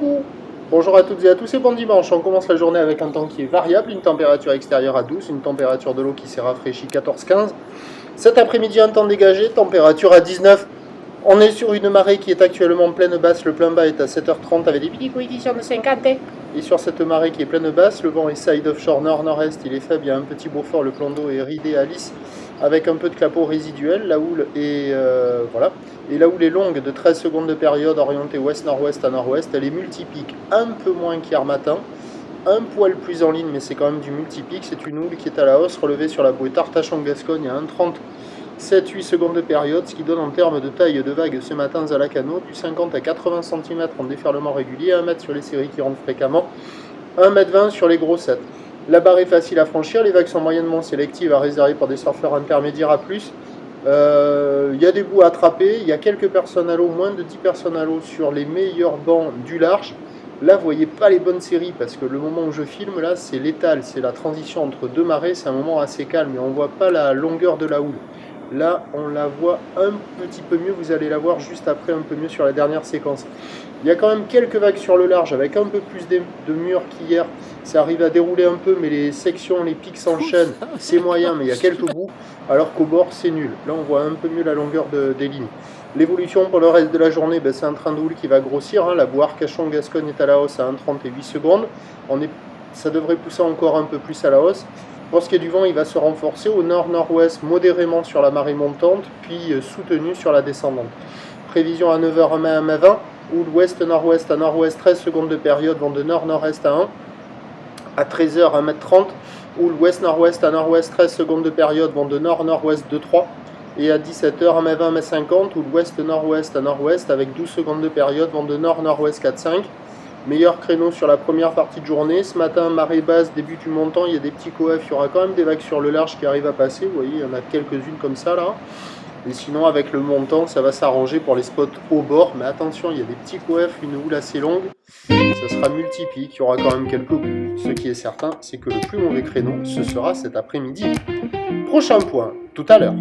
Coucou. Bonjour à toutes et à tous et bon dimanche. On commence la journée avec un temps qui est variable, une température extérieure à 12, une température de l'eau qui s'est rafraîchie 14-15. Cet après-midi, un temps dégagé, température à 19. On est sur une marée qui est actuellement pleine basse. Le plein bas est à 7h30 avec des petites coefficients de 50. Et sur cette marée qui est pleine basse, le vent est side offshore nord-nord-est. Il est faible, il y a un petit Beaufort, le plan d'eau est ridé à lisse avec un peu de clapot résiduel. La houle est voilà. Et la houle est longue de 13 secondes de période orientée ouest-nord-ouest à nord-ouest. Elle est multipique, un peu moins qu'hier matin. Un poil plus en ligne, mais c'est quand même du multipique. C'est une houle qui est à la hausse, relevée sur la bouée Artachon-Gascogne à 1,30. 7-8 secondes de période, ce qui donne en termes de taille de vague ce matin Zalacano du 50 à 80 cm en déferlement régulier, 1 mètre sur les séries qui rentrent fréquemment, 1,20 m sur les gros 7. La barre est facile à franchir, les vagues sont moyennement sélectives à réserver pour des surfeurs intermédiaires à plus. Il y a des bouts à attraper, il y a quelques personnes à l'eau, moins de 10 personnes à l'eau sur les meilleurs bancs du large. Là, vous voyez pas les bonnes séries parce que le moment où je filme, là, c'est l'étal, c'est la transition entre deux marées, c'est un moment assez calme et on voit pas la longueur de la houle. Là, on la voit un petit peu mieux, vous allez la voir juste après un peu mieux sur la dernière séquence. Il y a quand même quelques vagues sur le large avec un peu plus de murs qu'hier. Ça arrive à dérouler un peu, mais les sections, les pics s'enchaînent. C'est moyen, mais il y a quelques bouts, alors qu'au bord, c'est nul. Là, on voit un peu mieux la longueur des lignes. L'évolution pour le reste de la journée, c'est un train de houle qui va grossir. La boue Arcachon-Gascogne est à la hausse à 1,30 et 8 secondes. Ça devrait pousser encore un peu plus à la hausse. Pour ce qui est du vent, il va se renforcer au nord-nord-ouest modérément sur la marée montante, puis soutenu sur la descendante. Prévision à 9h à 20, où l'ouest-nord-ouest à nord-ouest 13 secondes de période vont de nord-nord-est à 1. À 13h 1m30, où l'ouest-nord-ouest à nord-ouest 13 secondes de période vont de nord-nord-ouest de 3. Et à 17h 1m20 1m50, où l'ouest-nord-ouest à nord-ouest avec 12 secondes de période vont de nord-nord-ouest 4-5. Meilleur créneau sur la première partie de journée. Ce matin, marée basse, début du montant, il y a des petits coefs, il y aura quand même des vagues sur le large qui arrivent à passer. Vous voyez, il y en a quelques-unes comme ça là. Et sinon, avec le montant, ça va s'arranger pour les spots au bord. Mais attention, il y a des petits coefs, une houle assez longue. Ça sera multipique, il y aura quand même quelques bouts. Ce qui est certain, c'est que le plus mauvais créneau, ce sera cet après-midi. Prochain point, tout à l'heure.